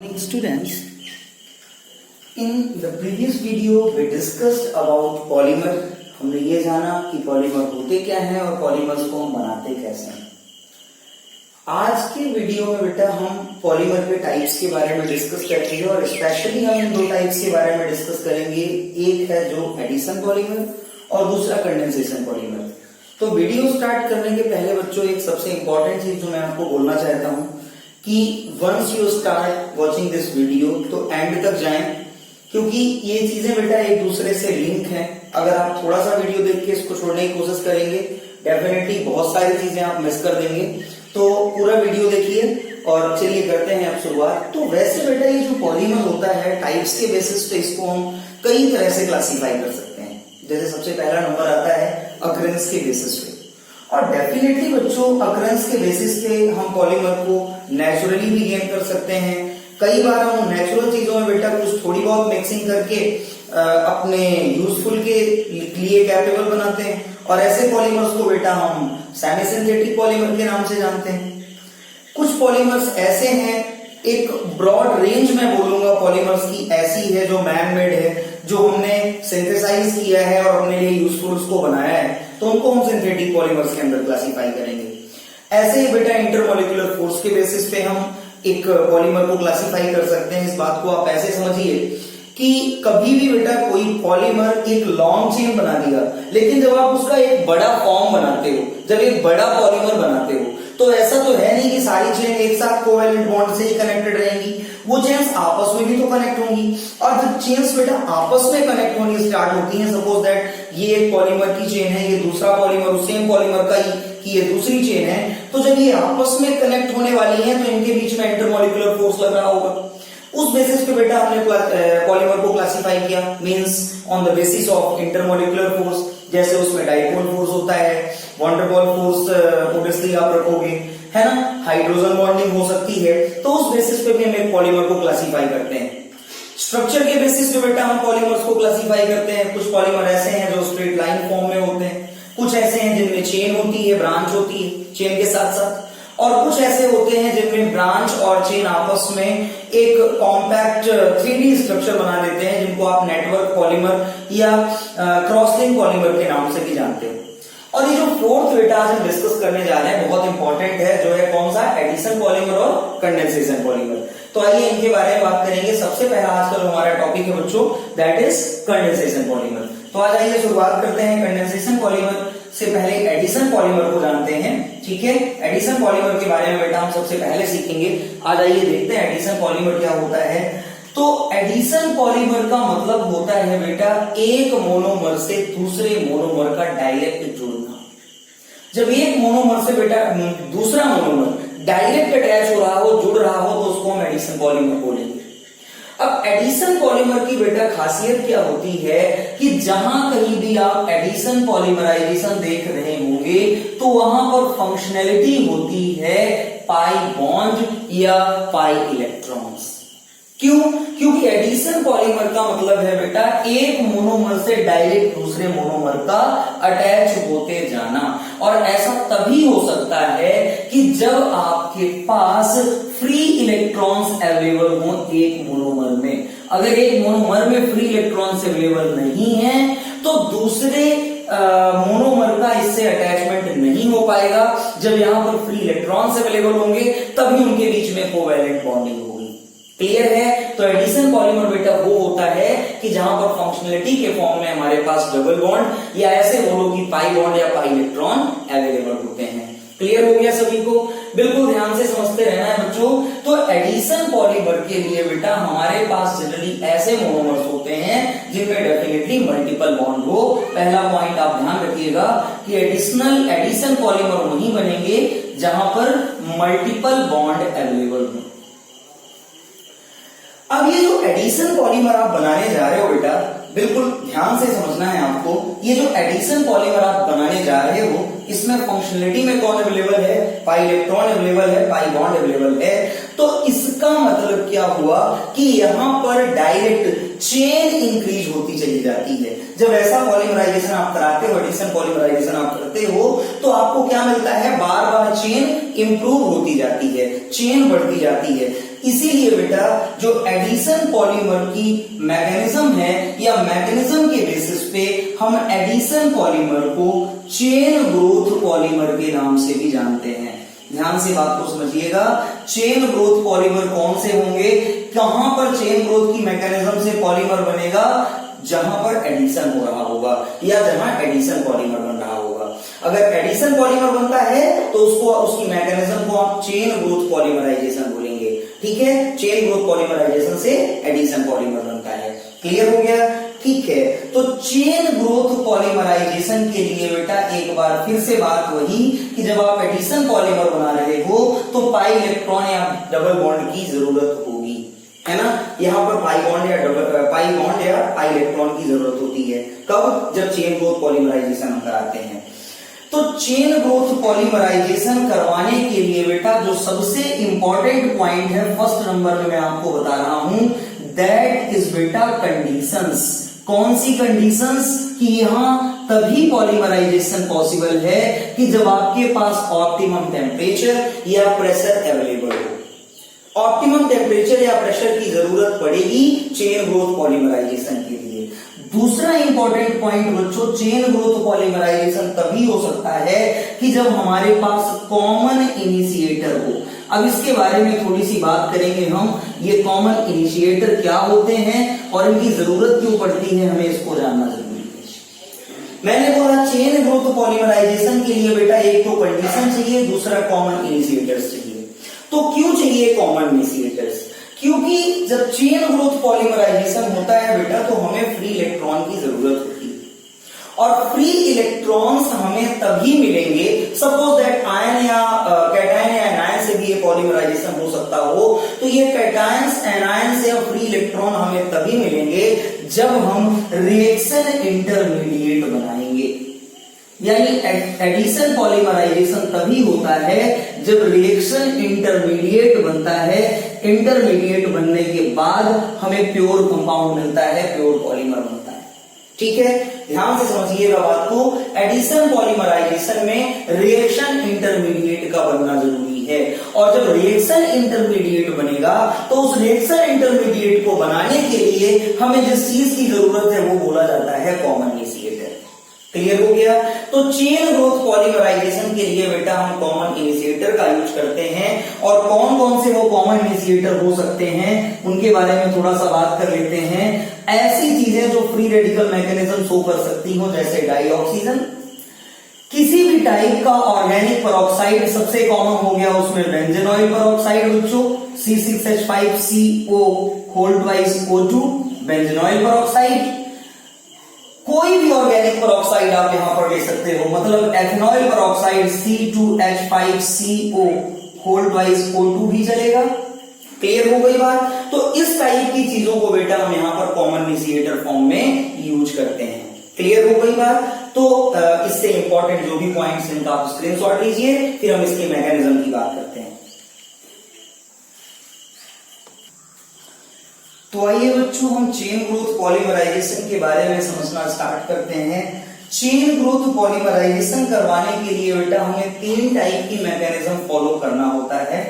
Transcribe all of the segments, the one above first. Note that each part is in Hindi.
Morning students, in the previous video we discussed about polymer. हमने ये जाना कि पॉलीमर होते क्या हैं और पॉलीमर्स को हम बनाते कैसे हैं। आज के वीडियो में बेटा हम पॉलीमर के टाइप्स के बारे में डिस्कस करेंगे और स्पेशली हम इन दो टाइप्स के बारे में डिस्कस करेंगे। एक है जो एडिशन पॉलीमर और दूसरा कंडेंसेशन पॉलीमर। तो वीडियो स्टार्ट करने के पहले बच्चों एक सबसे इंपॉर्टेंट चीज जो मैं आपको बोलना चाहता हूं कि once you start watching this video तो एंड तक जाएं, क्योंकि ये चीजें बेटा एक दूसरे से लिंक हैं। अगर आप थोड़ा सा वीडियो देख के इसको छोड़ने की कोशिश करेंगे डेफिनेटली बहुत सारी चीजें आप मिस कर देंगे। तो पूरा वीडियो देखिए और चलिए करते हैं अब शुरुआत। तो वैसे बेटा ये जो पॉलीमर होता है टाइप्स के बेसिस पे इसको हम कई तरह से क्लासीफाई कर सकते हैं। जैसे सबसे पहला नंबर आता है अकरेंस के बेसिस पे, और डेफिनेटली बच्चों अकरेंस के बेसिस पे हम पॉलीमर को नेचुरली भी गेन कर सकते हैं। कई बार हम नेचुरल चीजों में बेटा कुछ थोड़ी बहुत मिक्सिंग करके अपने यूजफुल के लिए कैपेबल बनाते हैं, और ऐसे पॉलीमर्स को बेटा हम सेमी सिंथेटिक पॉलीमर के नाम से जानते हैं। कुछ पॉलीमर्स ऐसे हैं, एक ब्रॉड रेंज में बोलूंगा पॉलीमर्स की ऐसी है जो मैन मेड है, जो हमने सिंथेसाइज किया है और अपने लिए यूजफुल उसको बनाया है, तो उनको हम सिंथेटिक पॉलीमर्स के अंदर क्लासीफाई करेंगे। ऐसे ही बेटा इंटरमॉलिक्यूलर फोर्स के बेसिस पे हम एक पॉलीमर को क्लासीफाई कर सकते हैं। इस बात को आप ऐसे समझिए कि कभी भी बेटा कोई पॉलीमर एक लॉन्ग चेन बना दिया, लेकिन जब आप उसका एक बड़ा फॉर्म बनाते हो, जब एक बड़ा पॉलीमर बनाते हो, तो ऐसा तो है नहीं कि सारी चेन एक साथ कोवेलेंट बॉन्ड से ही कनेक्टेड रहेंगी। वो चेन्स आपस में भी तो कनेक्ट होंगी, और जब चेन्स बेटा आपस में कनेक्ट होनी स्टार्ट होती हैं, सपोज दैट ये एक पॉलीमर की चेन है, ये दूसरा पॉलीमर सेम पॉलीमर का ही कि ये दूसरी चेन है, तो जब ये आपस में कनेक्ट होने वाली है तो इनके बीच में इंटरमॉलिक्यूलर फोर्स लग रहा होगा। उस बेसिस पे बेटा हमने पॉलीमर को क्लासिफाई किया, means on the basis of intermolecular force. जैसे उसमें डाइपोल फोर्स होता है, वॉन्डरवॉल फोर्स ऑब्वियसली आप रखोगे, है ना, हाइड्रोजन बॉन्डिंग हो सकती है, तो उस बेसिस पे भी हम एक पॉलीमर को क्लासिफाई करते हैं। स्ट्रक्चर के बेसिस पे बेटा हम पॉलीमर्स को क्लासिफाई करते हैं। कुछ पॉलीमर ऐसे हैं जो स्ट्रेट लाइन फॉर्म में होते हैं, कुछ ऐसे हैं जिनमें चेन होती है, ब्रांच होती है चेन के साथ साथ, और कुछ ऐसे होते हैं जिनमें ब्रांच और चेन आपस में एक कॉम्पैक्ट 3D स्ट्रक्चर बना देते हैं, जिनको आप नेटवर्क पॉलीमर या क्रॉसलिंक पॉलीमर के नाम से भी जानते हो। और ये जो फोर्थ बेटा आज हम डिस्कस करने जा रहे हैं बहुत इंपॉर्टेंट है, जो है कौन सा, एडिशन पॉलीमर और कंडेंसेशन पॉलीमर। तो आइए इनके बारे में बात करेंगे। सबसे पहला आज का जो हमारा टॉपिक है बच्चों, दैट इज कंडेंसेशन पॉलीमर। तो आज आइए शुरुआत करते हैं कंडेंसेशन पॉलीमर से। पहले एडिशन पॉलीमर को जानते हैं, ठीक है। एडिशन पॉलीमर के बारे में बेटा हम सबसे पहले सीखेंगे। आज आइए देखते हैं एडिशन पॉलीमर क्या होता है। तो एडिशन पॉलीमर का मतलब होता है बेटा एक मोनोमर से दूसरे मोनोमर का डायरेक्ट जुड़ना। जब एक मोनोमर से बेटा दूसरा मोनोमर डायरेक्ट अटैच हो रहा हो, जुड़ रहा हो, तो उसको हम एडिशन पॉलीमर बोलेंगे। अब एडिशन पॉलीमर की बेटा खासियत क्या होती है कि जहां कहीं भी आप एडिशन पॉलीमराइजेशन देख रहे होंगे तो वहां पर फंक्शनैलिटी होती है पाई बॉन्ड या पाई इलेक्ट्रॉन्स। क्यों? क्योंकि एडिशन पॉलीमर का मतलब है बेटा एक मोनोमर से डायरेक्ट दूसरे मोनोमर का अटैच होते जाना, और ऐसा तभी हो सकता है कि जब आपके पास फ्री इलेक्ट्रॉन्स अवेलेबल हो एक मोनोमर में। अगर एक मोनोमर में फ्री इलेक्ट्रॉन्स अवेलेबल नहीं है तो दूसरे मोनोमर का इससे अटैचमेंट नहीं हो पाएगा। जब यहां पर फ्री इलेक्ट्रॉन्स अवेलेबल होंगे तभी उनके बीच में कोवैलेंट बॉन्डिंग होगी। क्लियर है? तो एडिशन पॉलीमर बेटा वो होता है कि जहां पर फंक्शनलिटी के फॉर्म में हमारे पास डबल बॉन्ड या ऐसे बोलो कि पाई बॉन्ड या पाई इलेक्ट्रॉन अवेलेबल होते हैं। क्लियर हो गया सभी को? बिल्कुल ध्यान से समझते रहना है बच्चों। तो एडिशन पॉलीमर के लिए बेटा हमारे पास जनरली ऐसे मोनोमर्स होते हैं जिनमें डेफिनेटली मल्टीपल बॉन्ड हो। पहला पॉइंट आप ध्यान रखिएगा कि एडिशन पॉलीमर वहीं बनेंगे जहां पर मल्टीपल बॉन्ड अवेलेबल हो। अब ये जो एडिशन पॉलीमर आप बनाने जा रहे हो बेटा, बिल्कुल ध्यान से समझना है आपको। ये जो एडिशन पॉलीमर आप बनाने जा रहे हो इसमें फंक्शनलिटी में कौन अवेलेबल है, पाई इलेक्ट्रॉन अवेलेबल है, पाई बॉन्ड अवेलेबल है। तो इसका मतलब क्या हुआ कि यहां पर डायरेक्ट चेन इंक्रीज होती चली जाती है। जब ऐसा पॉलीमराइजेशन आप कराते हो, एडिशन पॉलीमराइजेशन आप करते हो, तो आपको क्या मिलता है, बार बार चेन इंप्रूव होती जाती है, चेन बढ़ती जाती है। इसीलिए बेटा जो एडिशन पॉलीमर की मैकेनिज्म है या मैकेनिज्म के बेसिस पे हम एडिशन पॉलीमर को चेन ग्रोथ पॉलीमर के नाम से भी जानते हैं। ध्यान से बात को समझिएगा, चेन ग्रोथ पॉलीमर कौन से होंगे, कहां पर चेन ग्रोथ की मैकेनिज्म से पॉलीमर बनेगा, जहां पर एडिशन हो रहा होगा या जहां एडिशन पॉलीमर बन रहा होगा। अगर एडिशन पॉलीमर बनता है तो उसको उसकी मैकेनिज्म को आप चेन ग्रोथ पॉलीमराइजेशन बोलेंगे। ठीक है, चेन ग्रोथ पॉलीमराइजेशन से एडिशन पॉलीमर बनता है। क्लियर हो गया? ठीक है, तो चेन ग्रोथ पॉलीमराइजेशन के लिए बेटा एक बार फिर से बात वही कि जब आप एडिशन पॉलीमर बना रहे हो तो पाई इलेक्ट्रॉन या डबल बॉन्ड की जरूरत होगी, है ना। यहाँ पर पाई बॉन्ड या पाई इलेक्ट्रॉन की जरूरत होती है। कब? जब चेन ग्रोथ पॉलीमराइजेशन हम कराते हैं। तो चेन ग्रोथ पॉलीमराइजेशन करवाने के लिए बेटा जो सबसे इंपॉर्टेंट पॉइंट है फर्स्ट नंबर में मैं आपको बता रहा हूं, दैट इज बेटा कंडीशंस। कौन सी कंडीशंस? कि यहां तभी पॉलीमराइजेशन पॉसिबल है कि जब आपके पास ऑप्टिमम टेम्परेचर या प्रेशर अवेलेबल हो। ऑप्टिमम टेम्परेचर या प्रेशर की जरूरत पड़ेगी चेन ग्रोथ पॉलीमराइजेशन के लिए। दूसरा इंपॉर्टेंट पॉइंट बच्चों, चेन ग्रोथ पॉलीमराइजेशन तभी हो सकता है कि जब हमारे पास कॉमन इनिशिएटर हो। अब इसके बारे में थोड़ी सी बात करेंगे हम, ये कॉमन इनिशिएटर क्या होते हैं और इनकी जरूरत क्यों पड़ती है, हमें इसको जानना जरूरी है। मैंने बोला चेन ग्रोथ पॉलीमराइजेशन के लिए बेटा एक तो कंडीशन चाहिए, दूसरा कॉमन इनिशिएटर्स चाहिए। तो क्यों चाहिए कॉमन इनिशिएटर्स? क्योंकि जब चेन ग्रोथ पॉलीमराइजेशन होता है बेटा तो हमें फ्री इलेक्ट्रॉन की जरूरत होती है और फ्री इलेक्ट्रॉन्स हमें तभी मिलेंगे, सपोज दैट आयन या कैटायन या एनायन से भी ये पॉलीमराइजेशन हो सकता हो, तो ये कैटायंस एनायन से फ्री इलेक्ट्रॉन हमें तभी मिलेंगे जब हम रिएक्शन इंटरमीडिएट बनाएंगे। यानी एडिशन पॉलीमराइजेशन तभी होता है जब रिएक्शन इंटरमीडिएट बनता है। इंटरमीडिएट बनने के बाद हमें प्योर कंपाउंड मिलता है, प्योर पॉलीमर बनता है। ठीक है, ध्यान से समझिएगा बात को। एडिशन पॉलीमराइजेशन में रिएक्शन इंटरमीडिएट का बनना जरूरी है और जब रिएक्शन इंटरमीडिएट बनेगा तो उस रिएक्शन इंटरमीडिएट को बनाने के लिए हमें जिस चीज की जरूरत है वो बोला जाता है कॉमन इनिशिएटर। क्लियर हो गया? तो चेन ग्रोथ पॉलीमराइजेशन के लिए बेटा हम कॉमन इनिशिएटर का यूज करते हैं और कौन कौन से वो कॉमन इनिशिएटर हो सकते हैं उनके बारे में थोड़ा सा बात कर लेते हैं। ऐसी चीजें जो फ्री रेडिकल मैकेनिज्म शो कर सकती हो, जैसे डाई ऑक्सीजन, किसी भी टाइप का ऑर्गेनिक पेरोक्साइड, सबसे कॉमन हो गया उसमें बेंजेनॉइल पेरोक्साइड बच्चों, C6H5CO O2 बेंजेनॉइल पेरोक्साइड। कोई भी ऑर्गेनिक पेरोक्साइड आप यहां पर ले सकते हो, मतलब एथेनॉइल पेरोक्साइड C2H5CO O2 भी चलेगा। क्लियर हो गई बात? तो इस टाइप की चीजों को बेटा हम यहां पर कॉमन इनिशिएटर फॉर्म में यूज करते हैं। क्लियर हो गई बात? तो इससे इंपॉर्टेंट जो भी पॉइंट्स इनका आप स्क्रीनशॉट लीजिए, फिर हम इसके मैकेनिज्म की बात करते हैं। तो आइए बच्चों हम चेन ग्रोथ पॉलीमराइजेशन के बारे में समझना स्टार्ट करते हैं। चेन ग्रोथ पॉलीमराइजेशन करवाने के लिए बेटा हमें 3 टाइप की मैकेनिज्म फॉलो करना होता है।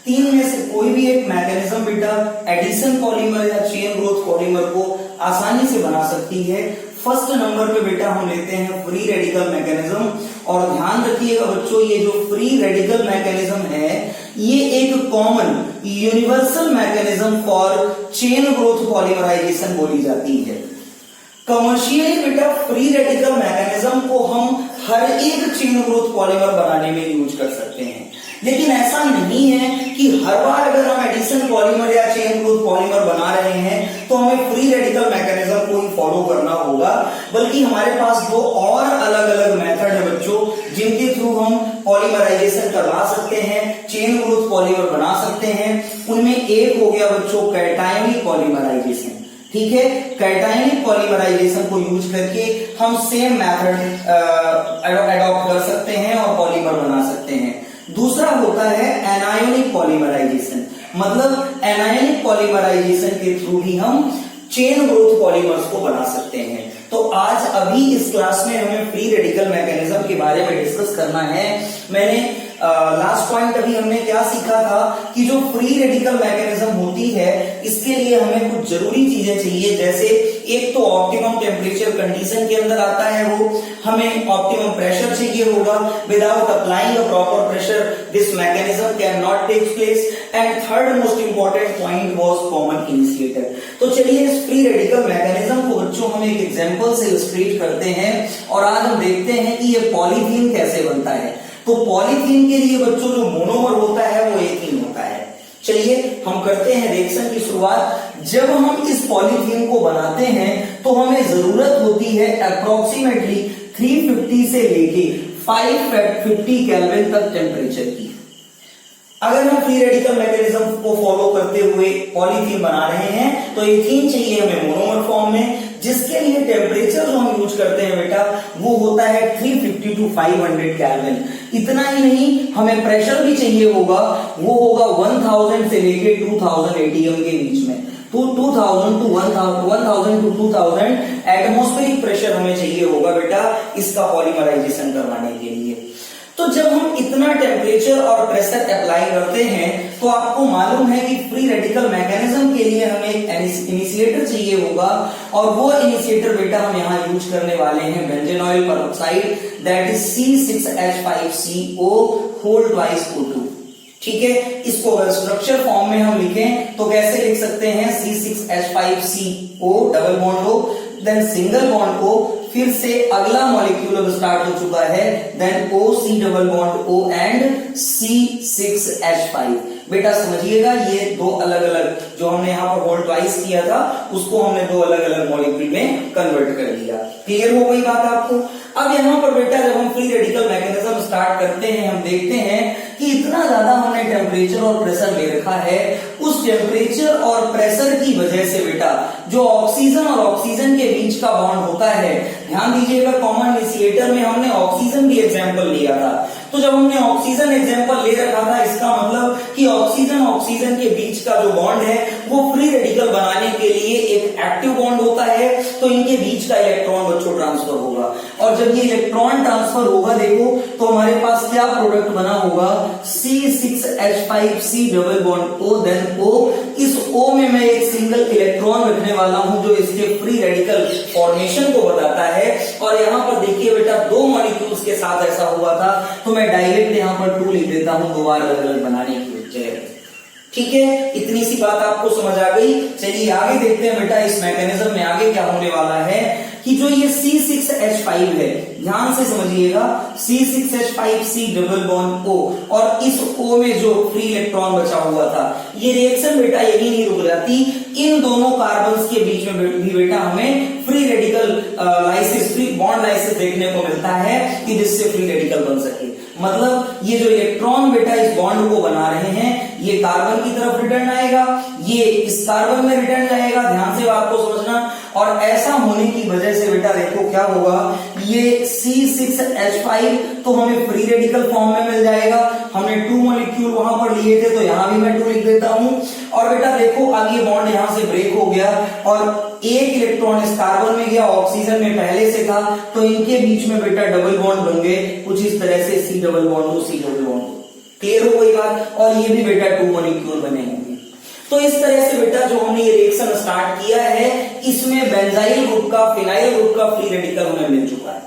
3 में से कोई भी एक मैकेनिज्म बेटा एडिशन पॉलीमर या चेन ग्रोथ पॉलीमर को आसानी से बना सकती है। फर्स्ट नंबर पे बेटा हम लेते हैं फ्री रेडिकल मैकेनिज्म, और ध्यान रखिएगा बच्चों ये जो फ्री रेडिकल मैकेनिज्म है ये एक common universal mechanism for chain growth polymerization बोली जाती है। कमर्शियली बेटा फ्री रेडिकल मैकेनिज्म को हम हर एक चेन ग्रोथ पॉलीमर बनाने में यूज कर सकते हैं, लेकिन ऐसा नहीं है कि हर बार अगर हम एडिशन पॉलीमर या चेन ग्रोथ पॉलीमर बना रहे हैं तो हमें फ्री रेडिकल मैकेनिज्म को ही फॉलो करना होगा, बल्कि हमारे पास 2 और अलग अलग मेथड है बच्चों जिनके थ्रू हम पॉलीमराइजेशन करवा सकते हैं, चेन ग्रोथ पॉलीमर बना सकते हैं। उनमें एक हो गया बच्चों कैटायनिक पॉलीमराइजेशन। ठीक है, कैटायनिक पॉलीमराइजेशन को यूज करके हम सेम मेथड अडॉप्ट कर सकते हैं और पॉलीमर बना सकते हैं। दूसरा होता है एनायोनिक पॉलीमराइजेशन, मतलब एनायोनिक पॉलीमराइजेशन के थ्रू भी हम चेन ग्रोथ पॉलीमर्स को बना सकते हैं। तो आज अभी इस क्लास में हमें फ्री रेडिकल मैकेनिज्म के बारे में डिस्कस करना है। मैंने लास्ट पॉइंट अभी हमने क्या सीखा था कि जो फ्री रेडिकल मैकेनिज्म होती है इसके लिए हमें कुछ जरूरी चीजें चाहिए, जैसे एक तो ऑप्टिमम टेम्परेचर कंडीशन के अंदर आता है, वो हमें ऑप्टिमम प्रेशर चाहिए होगा। Without applying a proper pressure this mechanism can not take place. And third most important point was common initiator. तो चलिए इस फ्री रेडिकल मैकेनिज्म को बच्चों हम एक एग्जांपल से इलस्ट्रेट करते हैं और आज हम देखते हैं कि ये पॉलीथीन कैसे बनता है। तो पॉलीथीन के लिए बच्चों जो मोनोमर होता है वो एथीन होता है। चलिए हम करते हैं रिएक्शन की शुरुआत। जब हम इस पॉलीथीन को बनाते हैं तो हमें जरूरत होती है अप्रोक्सीमेटली 350 से लेके 550 केल्विन तक टेम्परेचर की। अगर हम फ्री रेडिकल मैकेनिज्म को फॉलो करते हुए पॉलीथीन बना रहे हैं तो एथीन चाहिए हमें मोनोमर फॉर्म में, जिसके लिए टेम्परेचर जो हम यूज करते हैं बेटा वो होता है 350 टू 500 केल्विन। इतना ही नहीं, हमें प्रेशर भी चाहिए होगा, वो होगा 1000 से लेके 2000 एटीएम के बीच में। तो 1000 टू 2000 एटमॉस्फेरिक प्रेशर हमें चाहिए होगा बेटा इसका पॉलीमराइजेशन करवाने के लिए। तो जब हम इतना टेम्परेचर और प्रेशर अप्लाई करते हैं तो आपको मालूम है कि फ्री रेडिकल मैकेनिज्म के लिए हमें एक इनिशिएटर चाहिए होगा, और वो इनिशिएटर बेटा हम यहाँ यूज करने वाले हैं benzoyl peroxide, that is C6H5CO whole twice O2। ठीक है, इसको अगर स्ट्रक्चर फॉर्म में हम लिखें तो कैसे लिख सकते हैं, C6H5CO double bond O, then single bond O, फिर से अगला मॉलिक्यूल अब स्टार्ट हो चुका है, then OC double bond O and C6H5। बेटा समझिएगा ये दो अलग अलग जो हमने यहाँ पर होल ट्वाइस किया था उसको हमने दो अलग अलग मॉलिक्यूल में कन्वर्ट कर दिया। क्लियर हो गई बात आपको। अब यहाँ पर बेटा जब हम फ्री रेडिकल मैकेनिज्म स्टार्ट करते हैं हम देखते हैं कि इतना ज्यादा हमने टेम्परेचर और प्रेशर ले रखा है, उस टेम्परेचर और प्रेशर की वजह से बेटा जो ऑक्सीजन और ऑक्सीजन के बीच का बॉन्ड होता है, ध्यान दीजिएगा कॉमन इनिशिएटर में हमने ऑक्सीजन भी एग्जाम्पल लिया था। तो जब हमने ऑक्सीजन एग्जाम्पल ले रखा था इसका मतलब कि ऑक्सीजन ऑक्सीजन के बीच का जो बॉन्ड है वो फ्री रेडिकल बनाने के लिए एक एक्टिव बॉन्ड होता है, तो इनके बीच का इलेक्ट्रॉन बच्चों ट्रांसफर होगा। और जब ये इलेक्ट्रॉन ट्रांसफर होगा देखो तो हमारे पास क्या प्रोडक्ट बना होगा, C6H5C double bond O, then O। इस O में मैं एक सिंगल इलेक्ट्रॉन रखने वाला हूं जो इसके फ्री रेडिकल फॉर्मेशन को बताता है। और यहाँ पर देखिए बेटा दो मॉलिक्यूल्स के साथ ऐसा हुआ था तो मैं डायरेक्ट यहाँ पर 2 लिख देता हूं दो बार अलग अलग बनाने की वजह। ठीक है, इतनी सी बात आपको समझ आ गई। चलिए आगे देखते हैं बेटा इस मैकेनिज्म में आगे क्या होने वाला है कि जो ये C6H5 है, ध्यान से समझिएगा, C6H5C डबल बॉन्ड O और इस O में जो फ्री इलेक्ट्रॉन बचा हुआ था, ये रिएक्शन बेटा यही नहीं रुक जाती, इन दोनों कार्बन्स के बीच में भी बेटा हमें free radical lysis, free bond lysis देखने को मिलता है कि जिससे फ्री रेडिकल बन सके। मतलब ये जो इलेक्ट्रॉन बेटा इस बॉन्ड को बना रहे हैं ये कार्बन की तरफ रिटर्न आएगा, ये इस कार्बन में रिटर्न जाएगा, ध्यान से आपको समझना। और ऐसा होने की वजह से बेटा देखो क्या होगा, ये C6H5 तो हमें फ्री रेडिकल फॉर्म में मिल जाएगा। हमने 2 मॉलिक्यूल वहां पर लिए थे तो यहां भी मैं 2 लिख देता हूं। और बेटा देखो अब ये बॉन्ड यहां से ब्रेक हो गया और एक इलेक्ट्रॉन इस कार्बन में गया, ऑक्सीजन में पहले से था, तो इनके बीच में बेटा डबल बॉन्ड बन गए कुछ इस तरह से, C double bond O C double bond O। Clear हो गई बात। और ये भी बेटा 2 मॉलिक्यूल बने होंगे। तो इस तरह से बेटा जो हमने ये रिएक्शन स्टार्ट किया है इसमें बेंजाइल ग्रुप का, फिनाइल ग्रुप का फ्री रेडिकल हमें मिल चुका है।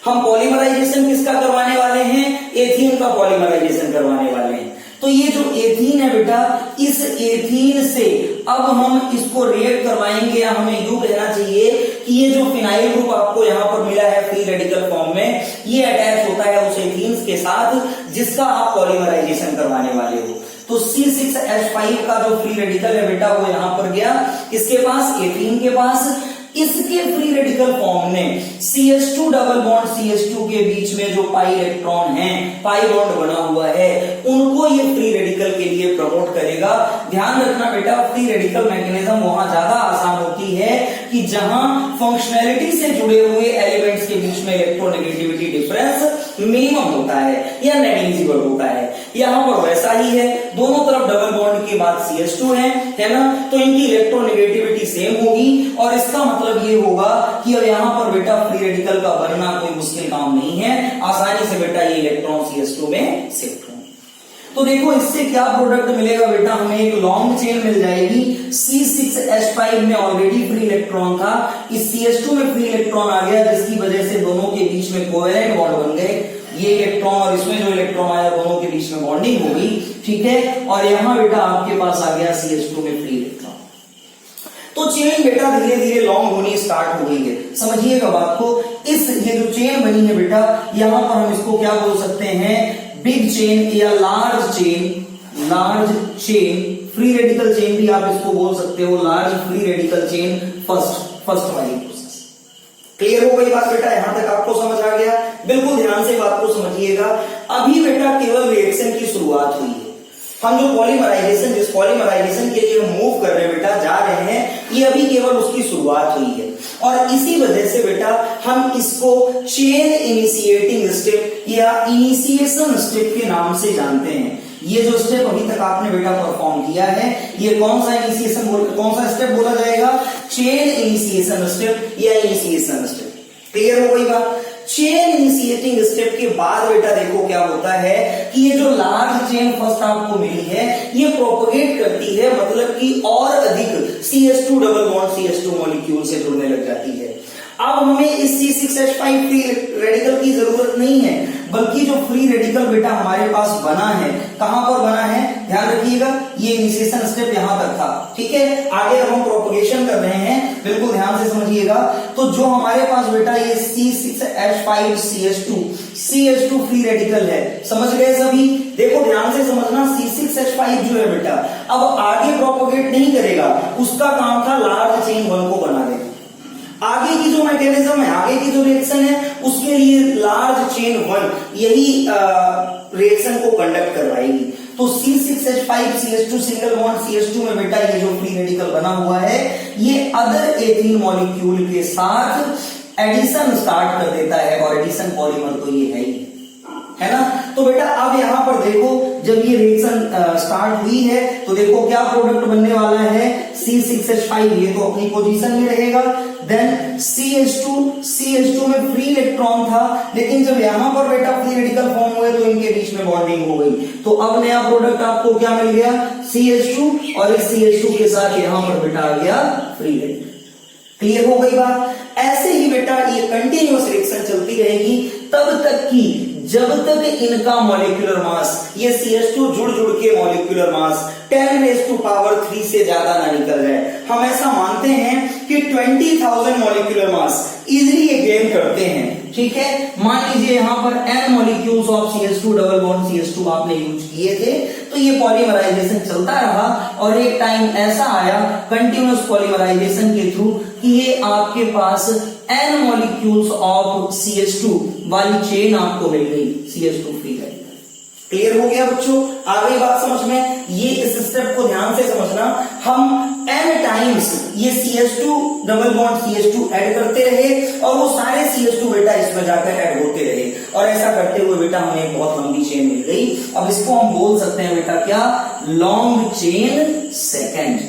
हम पॉलीमराइजेशन किसका करवाने वाले हैं, एथीन का पॉलीमराइजेशन करवाने वाले हैं। तो ये जो एथीन है बेटा, इस एथीन से अब हम इसको रिएक्ट करवाएंगे, या हमें यूं कहना चाहिए कि ये जो फिनाइल ग्रुप आपको यहाँ पर मिला है फ्री रेडिकल फॉर्म में, ये अटैच होता है उस एथीन के साथ जिसका आप पॉलीमराइजेशन करवाने वाले हो। तो C6H5 का जो फ्री रेडिकल है बेटा वो यहां पर गया इसके पास, एथीन के पास। इसके फ्री रेडिकल फॉर्म ने CH2 डबल बॉन्ड CH2 के बीच में जो पाई इलेक्ट्रॉन है, पाई बॉन्ड बना हुआ है, उनको ये फ्री रेडिकल के लिए प्रमोट करेगा। ध्यान रखना बेटा फ्री रेडिकल मैकेनिज्म वहां ज्यादा आसान होती है कि जहां फंक्शनैलिटी से जुड़े हुए एलिमेंट्स के बीच में इलेक्ट्रोनेगेटिविटी डिफरेंस मिनिमम होता है या नेग्लिजिबल होता है। यहां पर वैसा ही है, दोनों तरफ डबल बॉन्ड के बाद CH2 है ना, तो इनकी इलेक्ट्रोनेगेटिविटी सेम होगी। और इसका मतलब ये होगा कि अब यहां पर बेटा फ्री रेडिकल का बनना कोई मुश्किल काम नहीं है, आसानी से बेटा ये इलेक्ट्रॉन CH2 में शिफ्ट होंगे। तो देखो इससे क्या प्रोडक्ट मिलेगा बेटा, हमें एक लॉन्ग चेन मिल जाएगी। C6H5 में ऑलरेडी फ्री इलेक्ट्रॉन था, इस CH2 में फ्री इलेक्ट्रॉन आ गया, जिसकी वजह से दोनों के बीच में कोवेलेंट बॉन्ड बन गए। ये इलेक्ट्रॉन और इसमें जो इलेक्ट्रॉन आया दोनों के बीच में बॉन्डिंग हो गई, ठीक है। और यहां बेटा आपके पास आ गया CH2 में फ्री इलेक्ट्रॉन। तो चेन बेटा धीरे धीरे लॉन्ग होनी स्टार्ट हो गई है। समझिएगा बात को, इस ये जो चेन बनी है बेटा, यहां पर हम इसको क्या बोल सकते हैं, बिग चेन या large chain, free radical chain भी आप इसको बोल सकते हो, large free radical chain first वाली प्रोसेस। क्लियर हो गई बात बेटा, यहां तक आपको समझ आ गया? बिल्कुल ध्यान से बात को समझिएगा। अभी बेटा केवल रिएक्शन की शुरुआत हुई है। हम जो पॉलीमराइजेशन, जिस पॉलीमराइजेशन के लिए हम मूव कर रहे हैं बेटा, जा रहे हैं, ये अभी केवल उसकी शुरुआत हुई है। और इसी वजह से बेटा हम इसको चेन इनिशिएटिंग स्टेप या इनिशिएशन स्टेप के नाम से जानते हैं। ये जो स्टेप अभी तक आपने बेटा परफॉर्म किया है, ये कौन सा स्टेप बोला जाएगा, चेन इनिशिएशन स्टेप या इनिशिएशन स्टेप। क्लियर हो गई बात? चेन इनिशिएटिंग स्टेप के बाद बेटा देखो क्या होता है कि ये जो लार्ज चेन फर्स्ट आपको मिली है, ये प्रोपोगेट करती है, मतलब कि और अधिक CH2 double bond CH2 molecule से जुड़ने लग जाती है। अब हमें इस C6H5 फ्री रेडिकल की जरूरत नहीं है, बल्कि जो फ्री रेडिकल बेटा हमारे पास बना है, कहां पर बना है, ध्यान रखिएगा, ये इनिशिएशन स्टेप यहां तक था, ठीक है। आगे अब हम प्रोपोगेशन कर रहे हैं, बिल्कुल ध्यान से समझिएगा। तो जो हमारे पास बेटा ये C6H5 CH2 फ्री रेडिकल है, समझ गए सभी? देखो ध्यान से समझना, C6H5 जो है बेटा अब आगे प्रोपोगेट नहीं करेगा, उसका काम था लार्ज चेन 1 को बना देना। आगे की जो मैकेनिज्म है, आगे की जो रिएक्शन है, उसके लिए लार्ज चेन 1 यही रिएक्शन को कंडक्ट करवाएगी। तो C6H5 CH2 single bond CH2 में बेटा ये जो फ्री रेडिकल बना हुआ है, ये अदर एथीन मॉलिक्यूल के साथ एडिशन स्टार्ट कर देता है, और एडिशन पॉलीमर तो ये है ना। तो बेटा अब यहां पर देखो, जब ये रिएक्शन स्टार्ट हुई है, तो देखो क्या प्रोडक्ट बनने वाला है, C6H5 ये तो अपनी पोजीशन में रहेगा, देन CH2 में फ्री इलेक्ट्रॉन था, लेकिन जब यहां पर बेटा फ्री रेडिकल फॉर्म हुए तो इनके बीच में बॉन्डिंग हो गई। तो अब नया प्रोडक्ट आपको क्या मिल गया, CH2, और इस CH2 के साथ यहां पर बेटा आ गया फ्री रेडिकल। क्लियर हो गई बात? ऐसे ही बेटा ये कंटिन्यूअस रिएक्शन चलती रहेगी तब तक कि जब तक इनका मॉलिक्यूलर मास, ये CH2 जुड़ के मॉलिक्यूलर मास 10⁻³ से ज्यादा ना निकल जाए। हम ऐसा मानते हैं कि 20,000 मॉलिक्यूलर मास इजीली ये गेन करते हैं, ठीक है। मान लीजिए यहां पर n molecules of CH2 double bond CH2 आपने यूज किए थे, तो ये पॉलीमराइजेशन चलता रहा, और एक टाइम ऐसा आया कंटिन्यूअस पॉलीमराइजेशन के थ्रू कि ये आपके पास n मॉलिक्यूल्स ऑफ CH2 वाली चेन आपको मिल गई, CH2 फ्री रेडिकल। क्लियर हो गया बच्चों? आ गई बात समझ में? ये इस स्टेप को ध्यान से समझना, हम n टाइम्स ये CH2 double bond CH2 add करते रहे, और वो सारे CH2 बेटा इसमें जाकर ऐड होते रहे, और ऐसा करते हुए बेटा हमें एक बहुत लंबी चेन मिल गई। अब इसको हम बोल सकते हैं बेटा क्या, लॉन्ग चेन सेकेंड।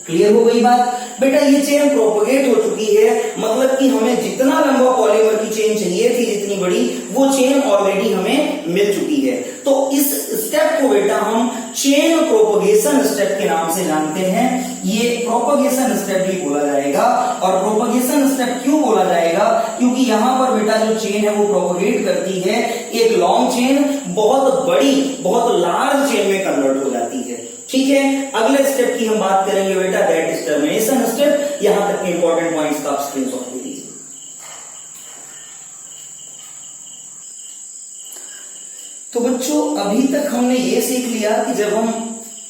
क्लियर हो गई बात? बेटा ये चेन प्रोपोगेट हो चुकी है, मतलब कि हमें जितना लंबा पॉलीमर की चेन चाहिए थी, जितनी बड़ी, वो चेन ऑलरेडी हमें मिल चुकी है। तो इस स्टेप को बेटा हम चेन प्रोपोगेशन स्टेप के नाम से जानते हैं। ये प्रोपोगेशन स्टेप भी बोला जाएगा। और प्रोपोगेशन स्टेप क्यों बोला जाएगा, क्योंकि यहां पर बेटा जो चेन है वो प्रोपोगेट करती है, एक लॉन्ग चेन बहुत बड़ी, बहुत लार्ज चेन में कन्वर्ट हो जाती है, ठीक है। अगले स्टेप की हम बात करेंगे बेटा, दैट इज टर्मिनेशन स्टेप। यहां तक के इंपॉर्टेंट पॉइंट्स का आप स्क्रीनशॉट ले लीजिए। तो बच्चों अभी तक हमने ये सीख लिया कि जब हम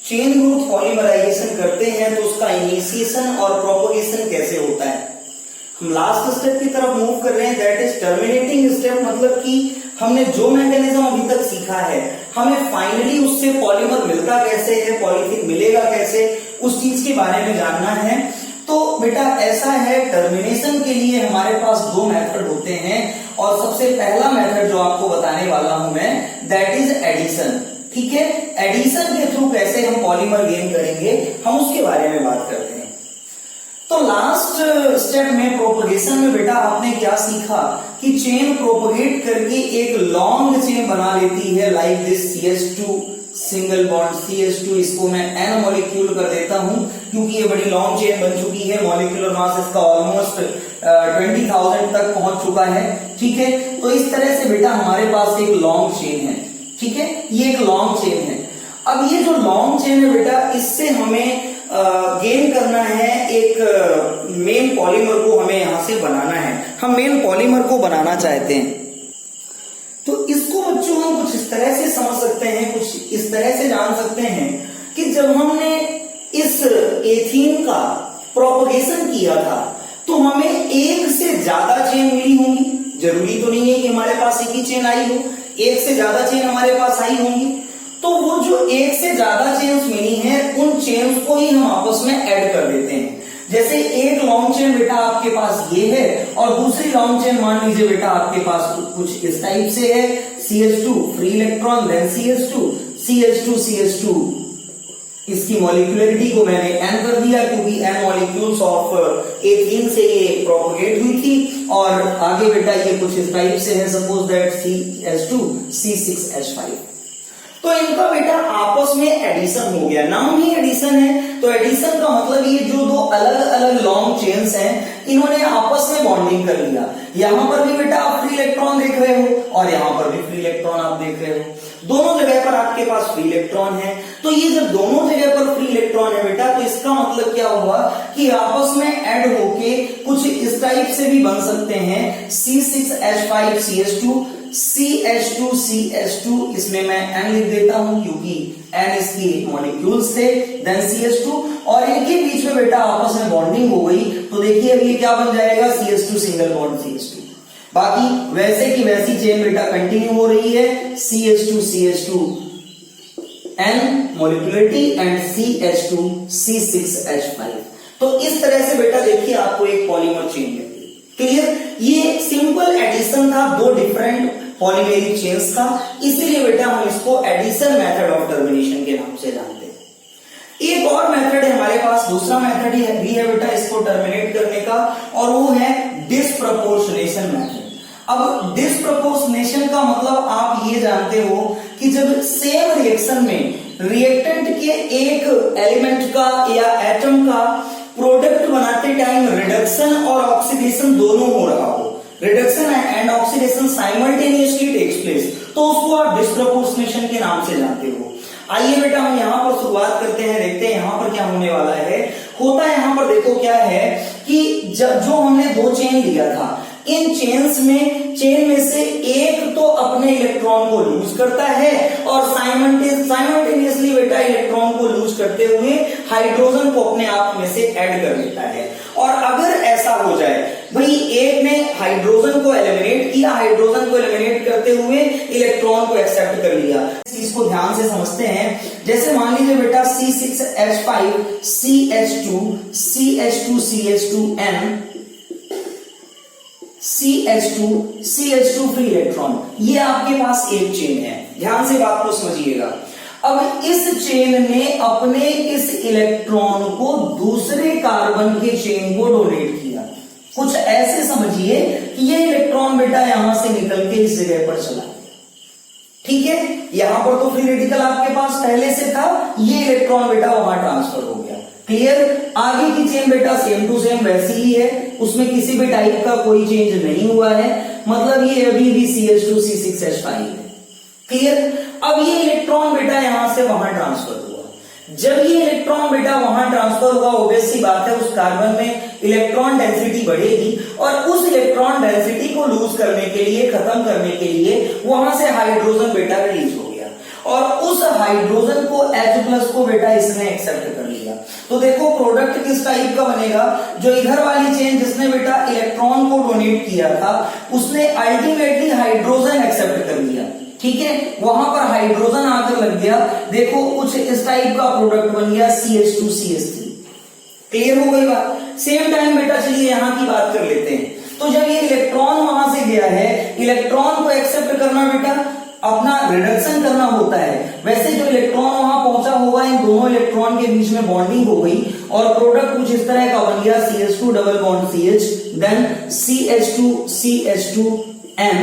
चेन ग्रोथ पॉलीमराइजेशन करते हैं तो उसका इनिशिएशन और प्रोपोगेशन कैसे होता है। हम लास्ट स्टेप की तरफ मूव कर रहे हैं, दैट इज टर्मिनेटिंग स्टेप। मतलब कि हमने जो मैकेनिज्म अभी तक सीखा है, हमें फाइनली उससे पॉलीमर मिलता कैसे है, पॉलीथिन मिलेगा कैसे, उस चीज के बारे में जानना है। तो बेटा ऐसा है, टर्मिनेशन के लिए हमारे पास दो मेथड होते हैं, और सबसे पहला मेथड जो आपको बताने वाला हूं मैं, दैट इज एडिशन, ठीक है। एडिशन के थ्रू कैसे हम पॉलीमर गेन करेंगे, हम उसके बारे में बात करते हैं। तो लास्ट स्टेप में प्रोपोगेशन में बेटा आपने क्या सीखा कि चेन प्रोपोगेट करके एक लॉन्ग चेन बना लेती है, like this CH2 single bond CH2, इसको मैं n मॉलिक्यूल कर देता हूं क्योंकि ये बड़ी लॉन्ग चेन बन चुकी है, मॉलिक्यूलर मास इसका ऑलमोस्ट 20,000 तक पहुंच चुका है। ठीक है, तो इस तरह से बेटा हमारे पास एक लॉन्ग चेन है। ठीक है, ये एक लॉन्ग चेन है। अब ये जो लॉन्ग चेन है बेटा, इससे हमें गेन करना है एक मेन पॉलीमर को, हमें यहां से बनाना है, हम मेन पॉलीमर को बनाना चाहते हैं। तो इसको बच्चों हम कुछ इस तरह से समझ सकते हैं, कुछ इस तरह से जान सकते हैं कि जब हमने इस एथीन का प्रोपगेशन किया था तो हमें एक से ज्यादा चेन मिली होंगी। जरूरी तो नहीं है कि हमारे पास एक ही चेन आई हो, एक से ज्यादा चेन हमारे पास आई होंगी। तो वो जो एक से ज्यादा चेन्स मिली हैं, उन चेन्स को ही हम आपस में ऐड कर देते हैं। जैसे एक लॉन्ग चेन बेटा आपके पास ये है और दूसरी लॉन्ग चेन मान लीजिए बेटा आपके पास कुछ इस टाइप से है, CH2 free electron, then CH2, इसकी मॉलिक्यूलरिटी को मैंने n कर दिया क्योंकि n मॉलिक्यूल्स ऑफ एथीन से ये प्रोपगेट हुई थी। और आगे बेटा ये कुछ इस टाइप से है, सपोज दैट CH2 C6H5। तो इनका बेटा आपस में एडिशन हो गया, नाम ही एडिशन है। तो एडिशन का मतलब ये जो दो अलग अलग लॉन्ग चेन्स हैं, इन्होंने आपस में बॉन्डिंग कर लिया। यहां पर भी बेटा आप फ्री इलेक्ट्रॉन देख रहे हो और यहां पर भी फ्री इलेक्ट्रॉन आप देख रहे हो, दोनों जगह पर आपके पास फ्री इलेक्ट्रॉन है। तो ये जब दोनों जगह पर फ्री इलेक्ट्रॉन है बेटा, तो इसका मतलब क्या हुआ कि आपस में ऐड होके कुछ इस टाइप से भी बन सकते हैं, C6H5 CH2, CH2, इसमें मैं n लिख देता हूं क्योंकि n इसकी मॉलिक्यूल्स थे, देन CH2, और इनके बीच में बेटा आपस में बॉन्डिंग हो गई। तो देखिए अब ये क्या बन जाएगा, CH2 सिंगल बॉन्ड CH2। बाकी वैसे की वैसी चेन बेटा कंटिन्यू हो रही है, CH2 n molecularity and CH2 C6H5। तो इस तरह से बेटा देखिए आपको एक पॉलीमर चेन मिलती है। क्लियर, ये सिंपल एडिशन था दो डिफरेंट पॉलीमेरिक चेन्स का, इसीलिए बेटा हम इसको एडिशन मेथड ऑफ टर्मिनेशन के नाम से जानते हैं। एक और मेथड है हमारे पास, दूसरा मेथड भी है बेटा इसको टर्मिनेट करने का, और वो है डिसप्रपोर्शनेशन मेथड। अब डिसप्रपोर्शनेशन का मतलब आप ये जानते हो कि जब सेम रिएक्शन में रिएक्टेंट के एक एलिमेंट का या एटम का प्रोडक्ट बनाते टाइम रिडक्शन और ऑक्सीडेशन दोनों हो रहा हो, reduction and oxidation simultaneously takes place, तो उसको आप डिसप्रपोर्शनेशन के नाम से जानते हो। आइए बेटा हम यहां पर शुरुआत करते हैं, देखते हैं यहां पर क्या होने वाला है। होता है यहां पर देखो क्या है कि जब जो हमने दो चेन लिया था, इन चेन में से एक तो अपने इलेक्ट्रॉन को लूज करता है और साइमल्टेनियसली बेटा इलेक्ट्रॉन को लूज करते हुए हाइड्रोजन को अपने आप में से ऐड कर लेता है। और अगर ऐसा हो जाए, भाई एक ने हाइड्रोजन को एलिमिनेट किया, हाइड्रोजन को एलिमिनेट करते हुए इलेक्ट्रॉन को एक्सेप्ट कर लिया, इस चीज को ध्यान से समझते हैं। जैसे मान लीजिए बेटा C6H5 CH2 CH2 free electron, ये आपके पास एक चेन है। ध्यान से बात को समझिएगा। अब इस चेन ने अपने इस इलेक्ट्रॉन को दूसरे कार्बन के चेन को डोनेट किया। कुछ ऐसे समझिए कि ये इलेक्ट्रॉन बेटा यहां से निकल के इस जगह पर चला गया। ठीक है, यहां पर तो फ्री रेडिकल आपके पास पहले से था, ये इलेक्ट्रॉन बेटा वहां ट्रांसफर हो गया। क्लियर, आगे की चेन बेटा सेम टू सेम वैसी ही है, उसमें किसी भी टाइप का कोई चेंज नहीं हुआ है, मतलब ये अभी भी CH2 C6H5 है। क्लियर, अब ये इलेक्ट्रॉन बेटा यहां से वहां ट्रांसफर हुआ। जब ये इलेक्ट्रॉन बेटा वहां ट्रांसफर हुआ, ऑब्वियस सी बात है उस कार्बन में इलेक्ट्रॉन डेंसिटी बढ़ेगी और उस इलेक्ट्रॉन डेंसिटी को लूज करने के लिए, खत्म करने के लिए वहां से हाइड्रोजन बेटा रिलीज हो गया और उस हाइड्रोजन को H+ को बेटा इसने एक्सेप्ट कर लिया। तो देखो प्रोडक्ट किस टाइप का बनेगा, जो इधर वाली चेन जिसने बेटा इलेक्ट्रॉन को डोनेट किया था, उसने अल्टीमेटली हाइड्रोजन एक्सेप्ट कर लिया। ठीक है, वहां पर हाइड्रोजन आकर लग गया, देखो कुछ इस टाइप का प्रोडक्ट बन गया CH2 CH3। क्लियर हो गई बात। सेम टाइम बेटा चलिए यहां की बात कर लेते हैं। तो जब ये इलेक्ट्रॉन वहां से गया है, इलेक्ट्रॉन को एक्सेप्ट करना बेटा अपना रिडक्शन करना होता है। वैसे जो इलेक्ट्रॉन वहां पहुंचा हुआ, इन दोनों इलेक्ट्रॉन के बीच में बॉन्डिंग हो गई और प्रोडक्ट कुछ इस तरह का बन गया CH2 double bond CH, then CH2 N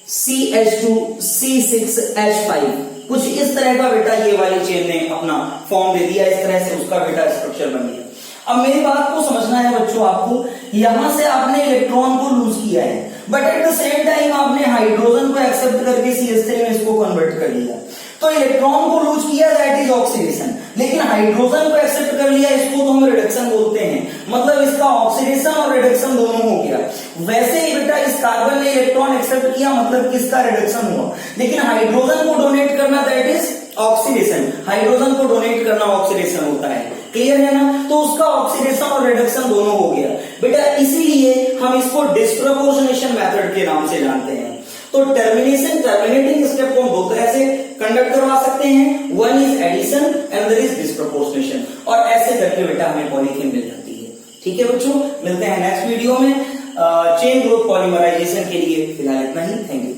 CH2 C6H5। कुछ इस तरह का बेटा ये वाली चेन ने अपना फॉर्म दे दिया, इस तरह से उसका बेटा स्ट्रक्चर बन गया। अब मेरी बात को समझना है बच्चों आपको, यहां से आपने इलेक्ट्रॉन को लूज किया है, but at the same time आपने हाइड्रोजन को एक्सेप्ट करके CH3 में इसको कन्वर्ट कर लिया। तो इलेक्ट्रॉन को लूज किया, दैट इज ऑक्सीडेशन, लेकिन हाइड्रोजन को एक्सेप्ट कर लिया, इसको तो हम रिडक्शन बोलते हैं। मतलब इसका ऑक्सीडेशन और रिडक्शन दोनों हो गया। वैसे ही बेटा इस कार्बन ने इलेक्ट्रॉन एक्सेप्ट किया, मतलब किसका रिडक्शन हुआ, लेकिन हाइड्रोजन को डोनेट करना दैट इज ऑक्सीडेशन, हाइड्रोजन को डोनेट करना ऑक्सीडेशन होता है। क्लियर है ना? तो उसका ऑक्सीडेशन और रिडक्शन दोनों हो गया बेटा, इसीलिए हम इसको डिस्प्रपोर्शनेशन मेथड के नाम से जानते हैं। तो टर्मिनेटिंग स्टेप को हम दो तरह से कंडक्ट करवा सकते हैं, one is addition and other is disproportionation, और ऐसे करके बेटा हमें पॉलीथीन मिल जाती है। ठीक है बच्चों, मिलते हैं नेक्स्ट वीडियो में चेन ग्रोथ पॉलीमराइजेशन के लिए। फिलहाल इतना ही, थैंक यू।